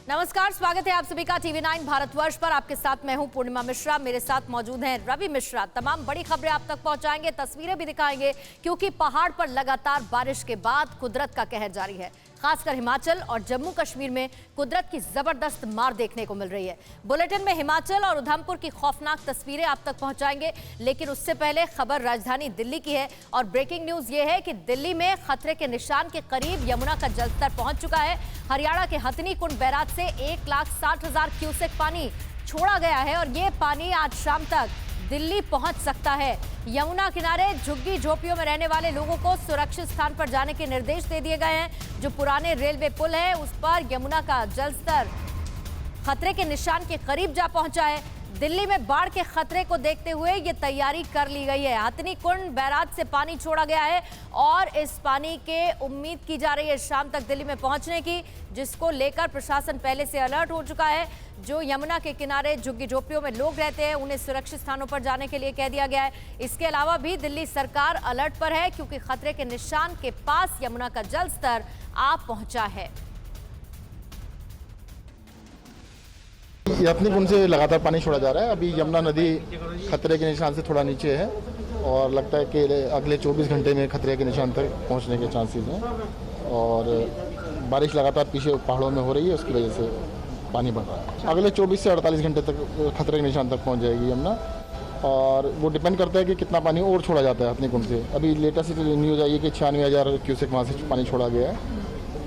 नमस्कार, स्वागत है आप सभी का TV9 भारतवर्ष पर। आपके साथ मैं हूं पूर्णिमा मिश्रा, मेरे साथ मौजूद हैं रवि मिश्रा। तमाम बड़ी खबरें आप तक पहुंचाएंगे, तस्वीरें भी दिखाएंगे, क्योंकि पहाड़ पर लगातार बारिश के बाद कुदरत का कहर जारी है। खासकर हिमाचल और जम्मू कश्मीर में कुदरत की जबरदस्त मार देखने को मिल रही है। बुलेटिन में हिमाचल और उधमपुर की खौफनाक तस्वीरें आप तक पहुंचाएंगे, लेकिन उससे पहले खबर राजधानी दिल्ली की है। और ब्रेकिंग न्यूज ये है कि दिल्ली में खतरे के निशान के करीब यमुना का जलस्तर पहुंच चुका है। हरियाणा के हथनी कुंड बैराज से 1,60,000 क्यूसेक पानी छोड़ा गया है और ये पानी आज शाम तक दिल्ली पहुंच सकता है। यमुना किनारे झुग्गी झोपड़ियों में रहने वाले लोगों को सुरक्षित स्थान पर जाने के निर्देश दे दिए गए हैं। जो पुराने रेलवे पुल है उस पर यमुना का जलस्तर खतरे के निशान के करीब जा पहुंचा है। दिल्ली में बाढ़ के खतरे को देखते हुए ये तैयारी कर ली गई है। हथनी कुंड बैराज से पानी छोड़ा गया है और इस पानी के उम्मीद की जा रही है शाम तक दिल्ली में पहुंचने की, जिसको लेकर प्रशासन पहले से अलर्ट हो चुका है। जो यमुना के किनारे झुग्गी झोपड़ियों में लोग रहते हैं उन्हें सुरक्षित स्थानों पर जाने के लिए कह दिया गया है। इसके अलावा भी दिल्ली सरकार अलर्ट पर है, क्योंकि खतरे के निशान के पास यमुना का जलस्तर आ पहुंचा है। हथनी कुंड से लगातार पानी छोड़ा जा रहा है। अभी यमुना नदी खतरे के निशान से थोड़ा नीचे है और लगता है कि अगले 24 घंटे में खतरे के निशान तक पहुंचने के चांसेस हैं। और बारिश लगातार पीछे पहाड़ों में हो रही है, उसकी वजह से पानी बढ़ रहा है। अगले 24 से 48 घंटे तक खतरे के निशान तक पहुँच जाएगी यमुना, और वो डिपेंड करता है कि कितना पानी और छोड़ा जाता है हथनी कुंड से। अभी लेटेस्ट न्यूज़ आई है कि 96,000 क्यूसेक वहाँ से पानी छोड़ा गया है,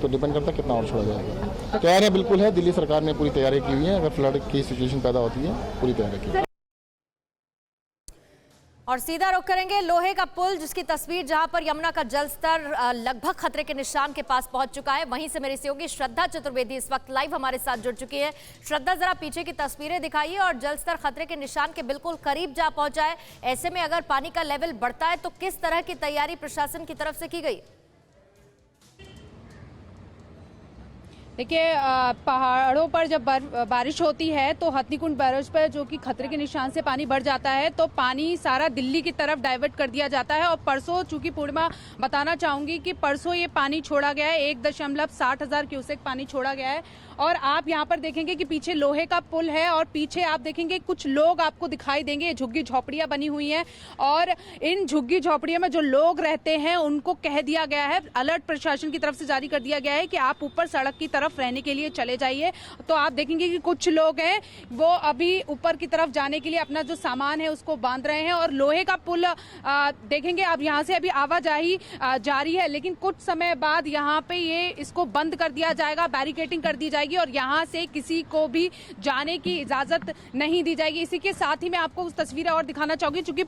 तो डिपेंड करता है कितना और छोड़ा जाएगा। तैयारियां बिल्कुल है, दिल्ली सरकार ने पूरी तैयारी की हुई है। अगर फ्लड की सिचुएशन पैदा होती है, पूरी तैयारी की है। और सीधा रुख करेंगे लोहे का पुल, जिसकी तस्वीर जहां पर यमुना का जलस्तर लगभग खतरे के निशान के पास पहुंच चुका है। वहीं से मेरी सहयोगी श्रद्धा चतुर्वेदी इस वक्त लाइव हमारे साथ जुड़ चुकी है। श्रद्धा, जरा पीछे की तस्वीरें दिखाइए। और जलस्तर खतरे के निशान के बिल्कुल करीब जा पहुंचा है। ऐसे में अगर पानी का लेवल बढ़ता है तो किस तरह की तैयारी प्रशासन की तरफ से की गई? देखिए, पहाड़ों पर जब बारिश होती है तो हथनी कुंड बैराज पर जो कि खतरे के निशान से पानी बढ़ जाता है, तो पानी सारा दिल्ली की तरफ डाइवर्ट कर दिया जाता है। और परसों, चूंकि पूर्णिमा बताना चाहूंगी कि परसों ये पानी छोड़ा गया है, 1,60,000 क्यूसेक पानी छोड़ा गया है। और आप यहाँ पर देखेंगे कि पीछे लोहे का पुल है और पीछे आप देखेंगे कुछ लोग आपको दिखाई देंगे। झुग्गी झोपड़ियां बनी हुई हैं और इन झुग्गी झोपड़ियों में जो लोग रहते हैं उनको कह दिया गया है, अलर्ट प्रशासन की तरफ से जारी कर दिया गया है कि आप ऊपर सड़क की तरफ रहने के लिए चले जाइए। तो आप देखेंगे कि कुछ लोग हैं वो अभी ऊपर की तरफ जाने के लिए अपना जो सामान है उसको बांध रहे हैं। और लोहे का पुल देखेंगे अब यहाँ से अभी आवाजाही जारी है, लेकिन कुछ समय बाद यहाँ पे ये इसको बंद कर दिया जाएगा, बैरिकेडिंग कर दी जाएगी और यहाँ से किसी को भी जाने की इजाजत नहीं दी जाएगी। इसी के साथ ही मैं आपको उस तस्वीरें और दिखाना चाहूंगी, चूंकि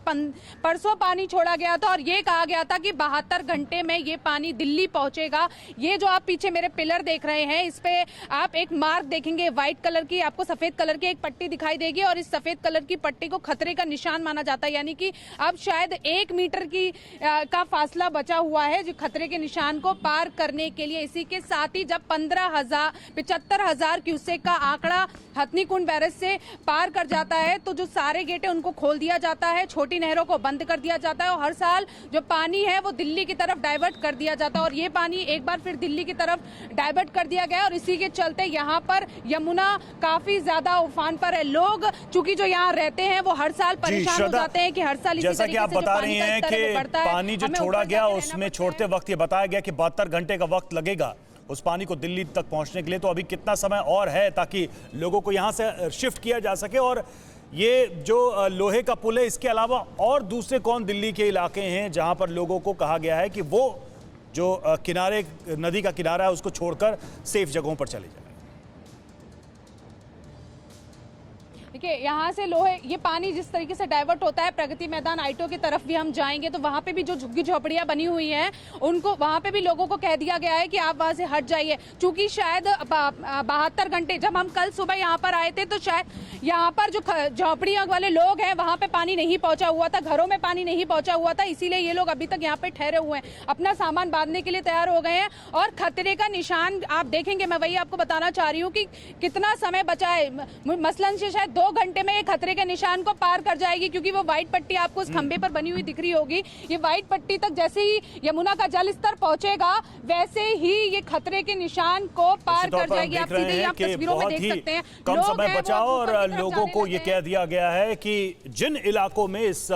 परसों पानी छोड़ा गया था और ये कहा गया था कि 72 घंटे में ये पानी दिल्ली पहुंचेगा। ये जो आप पीछे मेरे पिलर देख रहे हैं, इस पे आप एक मार्क देखेंगे व्हाइट कलर की, आपको सफेद कलर की एक पट्टी दिखाई देगी और इस सफेद कलर की पट्टी को खतरे का निशान माना जाता है। यानी कि अब शायद 1 मीटर की का फासला बचा हुआ है जो खतरे के निशान को पार करने के लिए। इसी के साथ ही जब 75,000 क्यूसेक का आंकड़ा हथनी कुंड बैराज से पार कर जाता है तो जो सारे गेट है उनको खोल दिया जाता है, छोटी नहरों को बंद कर दिया जाता है और हर साल जो पानी है वो दिल्ली की तरफ डाइवर्ट कर दिया जाता है। और ये पानी एक बार फिर दिल्ली की तरफ डाइवर्ट कर दिया गया और इसी के चलते यहाँ पर यमुना काफी ज्यादा उफान पर है। लोग चूंकि जो यहाँ रहते हैं वो हर साल परेशान हो जाते हैं कि हर साल जैसा कि आप बता रही हैं कि पानी जो छोड़ा गया उसमें छोड़ते वक्त ये बताया गया कि 72 घंटे का वक्त लगेगा उस पानी को दिल्ली तक पहुंचने के लिए। तो अभी कितना समय और है ताकि लोगों को यहां से शिफ्ट किया जा सके? और ये जो लोहे का पुल है, इसके अलावा और दूसरे कौन दिल्ली के इलाके हैं जहां पर लोगों को कहा गया है कि वो जो किनारे नदी का किनारा है उसको छोड़कर सेफ जगहों पर चले जाए? देखिए, यहाँ से लोहे ये पानी जिस तरीके से डाइवर्ट होता है प्रगति मैदान आइटो की तरफ भी हम जाएंगे तो वहाँ पे भी जो झुग्गी झोपड़ियाँ बनी हुई हैं उनको वहाँ पे भी लोगों को कह दिया गया है कि आप वहाँ से हट जाइए। चूंकि शायद 72 घंटे जब हम कल सुबह यहाँ पर आए थे तो शायद यहाँ पर जो झोपड़ियों वाले लोग हैं वहाँ पे पानी नहीं पहुंचा हुआ था, घरों में पानी नहीं पहुंचा हुआ था, इसीलिए ये लोग अभी तक यहाँ पे ठहरे हुए हैं, अपना सामान बांधने के लिए तैयार हो गए हैं। और खतरे का निशान आप देखेंगे, मैं वही आपको बताना चाह रही हूँ कि कितना समय बचा है। मसलन से शायद 2 घंटे में ये खतरे के निशान को पार कर जाएगी, क्योंकि वो व्हाइट पट्टी आपको उस खंबे पर बनी हुई दिख रही होगी। ये व्हाइट पट्टी तक जैसे ही यमुना का जल स्तर पहुंचेगा वैसे ही ये खतरे के निशान को पार कर जाएगी। आप सीधे यहाँ तस्वीरों में देख सकते हैं, कम समय बचा और लोगों को ये कह दिया गया है कि जिन इलाकों में इस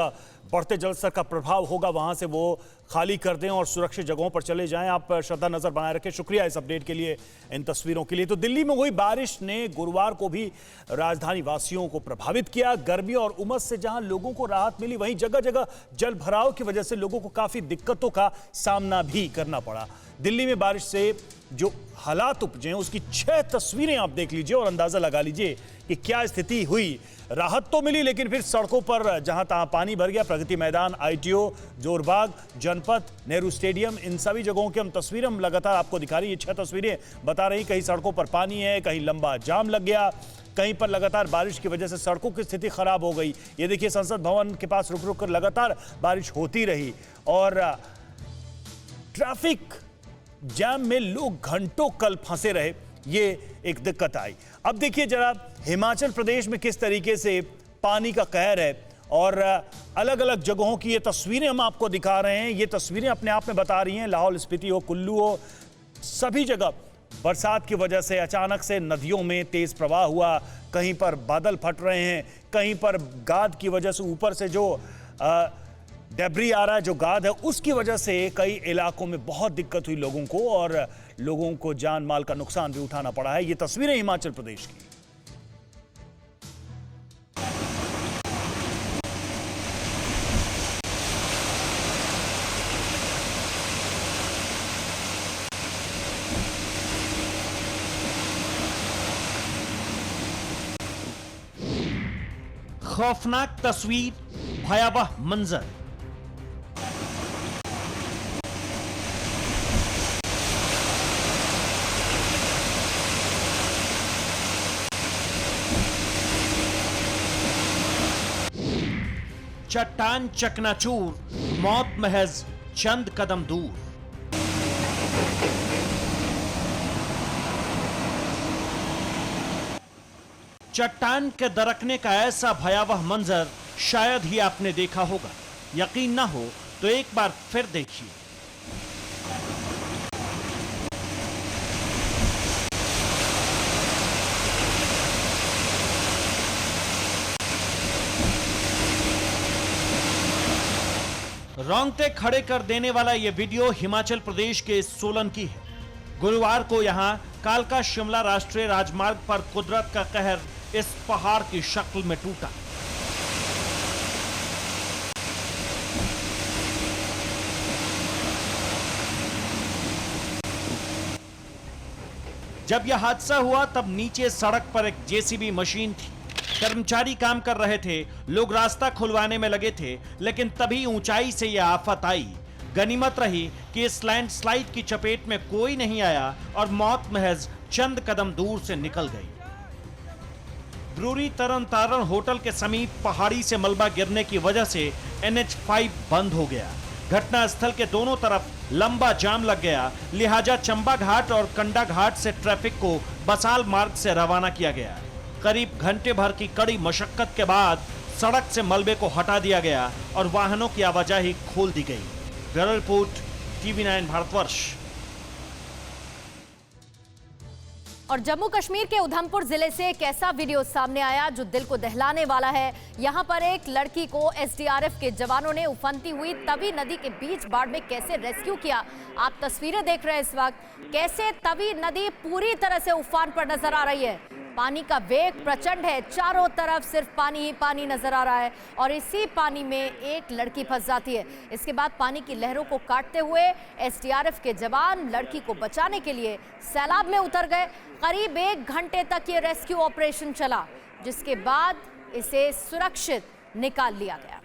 बढ़ते जल स्तर का प्रभाव होगा वहां से वो खाली कर दें और सुरक्षित जगहों पर चले जाएं। आप श्रद्धा नजर बनाए रखें। शुक्रिया इस अपडेट के लिए, इन तस्वीरों के लिए। तो दिल्ली में हुई बारिश ने गुरुवार को भी राजधानी वासियों को प्रभावित किया। गर्मी और उमस से जहां लोगों को राहत मिली, वहीं जगह जगह जल भराव की वजह से लोगों को काफी दिक्कतों का सामना भी करना पड़ा। दिल्ली में बारिश से जो हालात उपजे उसकी 6 तस्वीरें आप देख लीजिए और अंदाजा लगा लीजिए कि क्या स्थिति हुई। राहत तो मिली, लेकिन फिर सड़कों पर जहां तहां पानी भर गया। प्रगति मैदान, ITO, जोरबाग, जनपथ, नेहरू स्टेडियम, इन सभी जगहों की हम तस्वीरें लगातार आपको दिखा रही है। 6 तस्वीरें बता रही, कहीं सड़कों पर पानी है, कहीं लंबा जाम लग गया, कहीं पर लगातार बारिश की वजह से सड़कों की स्थिति खराब हो गई। ये देखिए, संसद भवन के पास रुक रुक कर लगातार बारिश होती रही और ट्रैफिक जैम में लोग घंटों कल फंसे रहे। ये एक दिक्कत आई। अब देखिए जरा हिमाचल प्रदेश में किस तरीके से पानी का कहर है और अलग अलग जगहों की ये तस्वीरें हम आपको दिखा रहे हैं। ये तस्वीरें अपने आप में बता रही हैं, लाहौल स्पीति हो, कुल्लू हो, सभी जगह बरसात की वजह से अचानक से नदियों में तेज प्रवाह हुआ। कहीं पर बादल फट रहे हैं, कहीं पर गाद की वजह से ऊपर से जो डेब्री आ रहा है, जो गाद है, उसकी वजह से कई इलाकों में बहुत दिक्कत हुई लोगों को और लोगों को जान माल का नुकसान भी उठाना पड़ा है। ये तस्वीरें हिमाचल प्रदेश की। खौफनाक तस्वीर, भयावह मंजर। चट्टान चकनाचूर, मौत महज चंद कदम दूर। चट्टान के दरकने का ऐसा भयावह मंजर शायद ही आपने देखा होगा। यकीन ना हो तो एक बार फिर देखिए। रोंगटे खड़े कर देने वाला यह वीडियो हिमाचल प्रदेश के सोलन की है। गुरुवार को यहां कालका शिमला राष्ट्रीय राजमार्ग पर कुदरत का कहर इस पहाड़ की शक्ल में टूटा। जब यह हादसा हुआ तब नीचे सड़क पर एक जेसीबी मशीन थी। कर्मचारी काम कर रहे थे, लोग रास्ता खुलवाने में लगे थे, लेकिन तभी ऊंचाई से यह आफत आई। गनीमत रही कि इस लैंडस्लाइड की चपेट में कोई नहीं आया और मौत महज चंद कदम दूर से निकल गई। ब्रूरी तरन तारण होटल के समीप पहाड़ी से मलबा गिरने की वजह से NH5 बंद हो गया। घटनास्थल के दोनों तरफ लंबा जाम लग गया, लिहाजा चंबा घाट और कंडा घाट से ट्रैफिक को बसाल मार्ग से रवाना किया गया। करीब घंटे भर की कड़ी मशक्कत के बाद सड़क से मलबे को हटा दिया गया और वाहनों की आवाजाही खोल दी गई। Bureau report, TV9 Bharatvarsh. और जम्मू कश्मीर के उधमपुर जिले से एक ऐसा वीडियो सामने आया जो दिल को दहलाने वाला है। यहां पर एक लड़की को SDRF के जवानों ने उफनती हुई तवी नदी के बीच बाढ़ में कैसे रेस्क्यू किया। आप तस्वीरें देख रहे हैं इस वक्त, कैसे तवी नदी पूरी तरह से उफान पर नजर आ रही है। पानी का वेग प्रचंड है, चारों तरफ सिर्फ पानी ही पानी नजर आ रहा है और इसी पानी में एक लड़की फंस जाती है। इसके बाद पानी की लहरों को काटते हुए SDRF के जवान लड़की को बचाने के लिए सैलाब में उतर गए। करीब 1 घंटे तक ये रेस्क्यू ऑपरेशन चला, जिसके बाद इसे सुरक्षित निकाल लिया गया।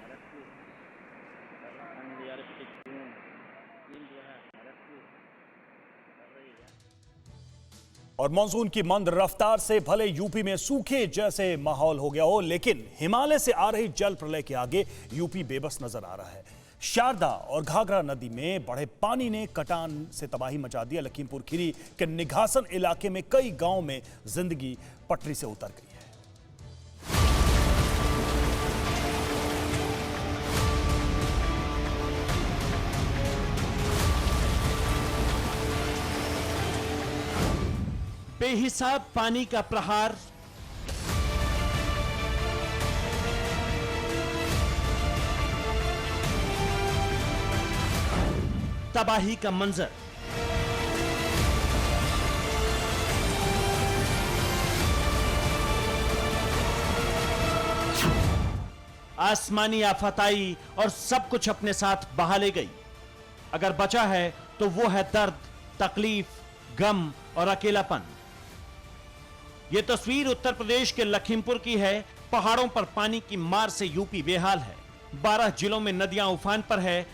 और मानसून की मंद रफ्तार से भले यूपी में सूखे जैसे माहौल हो गया हो, लेकिन हिमालय से आ रही जल प्रलय के आगे यूपी बेबस नजर आ रहा है। शारदा और घाघरा नदी में बढ़े पानी ने कटान से तबाही मचा दिया। लखीमपुर खीरी के निघासन इलाके में कई गांव में जिंदगी पटरी से उतर गई है। बेहिसाब पानी का प्रहार, तबाही का मंजर, आसमानी आफत आई और सब कुछ अपने साथ बहा ले गई। अगर बचा है तो वो है दर्द, तकलीफ, गम और अकेलापन। ये तस्वीर उत्तर प्रदेश के लखीमपुर की है। पहाड़ों पर पानी की मार से यूपी बेहाल है। 12 जिलों में नदियां उफान पर है।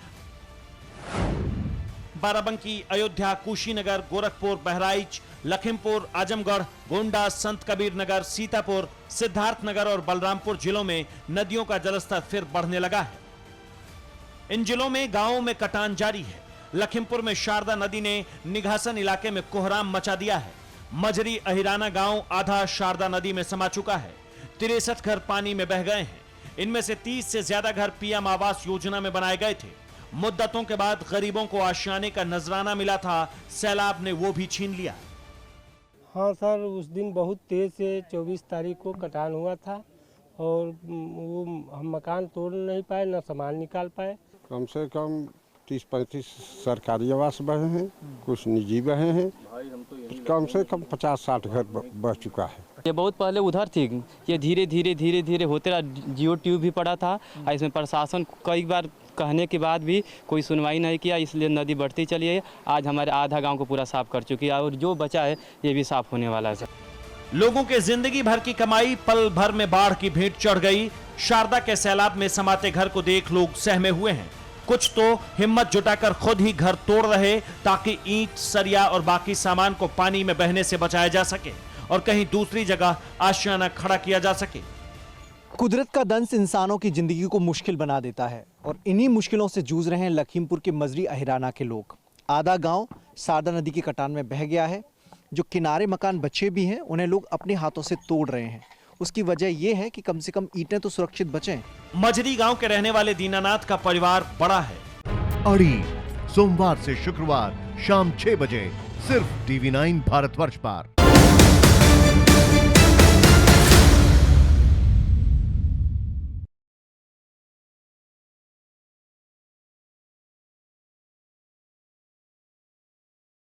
बाराबंकी, अयोध्या, कुशीनगर, गोरखपुर, बहराइच, लखीमपुर, आजमगढ़, गोंडा, संत कबीर नगर, सीतापुर, सिद्धार्थनगर और बलरामपुर जिलों में नदियों का जलस्तर फिर बढ़ने लगा है। इन जिलों में गांवों में कटान जारी है। लखीमपुर में शारदा नदी ने निघासन इलाके में कोहराम मचा दिया है। मजरी अहिराना गांव आधा शारदा नदी में समा चुका है। 63 घर पानी में बह गए हैं। इनमें से 30 से ज्यादा घर पीएम आवास योजना में बनाए गए थे। मुद्दतों के बाद गरीबों को आशियाने का नजराना मिला था, सैलाब ने वो भी छीन लिया। हाँ सर, उस दिन बहुत तेज से 24 तारीख को कटान हुआ था और वो हम मकान तोड़ नहीं पाए, न सामान निकाल पाए। कम से कम 30-35 सरकारी आवास बहे हैं, कुछ निजी बहे हैं, कम से कम 50-60 घर बह चुका है। ये बहुत पहले उधर थी, ये धीरे धीरे होते रहा। जियो ट्यूब भी पड़ा था। इसमें प्रशासन कई बार कहने के बाद भी कोई सुनवाई नहीं किया, इसलिए नदी बढ़ती चली है। आज हमारे आधा गांव को पूरा साफ कर चुकी है और जो बचा है ये भी साफ होने वाला है सर। लोगों के जिंदगी भर की कमाई पल भर में बाढ़ की भेंट चढ़ गई। शारदा के सैलाब में समाते घर को देख लोग सहमे हुए हैं। कुछ तो हिम्मत जुटाकर खुद ही घर तोड़ रहे ताकि ईंट, सरिया और बाकी सामान को पानी में बहने से बचाया जा सके और कहीं दूसरी जगह आशियाना खड़ा किया जा सके। कुदरत का दंस इंसानों की जिंदगी को मुश्किल बना देता है और इन्हीं मुश्किलों से जूझ रहे हैं लखीमपुर के मजरी अहिराना के लोग। आधा गांव शारदा नदी के कटान में बह गया है। जो किनारे मकान बचे भी हैं उन्हें लोग अपने हाथों से तोड़ रहे हैं। उसकी वजह यह है कि कम से कम ईंटें तो सुरक्षित बचें। मजरी गांव के रहने वाले दीनानाथ का परिवार बड़ा है। अड़ी सोमवार से शुक्रवार शाम 6 बजे सिर्फ TV9 भारतवर्ष पर।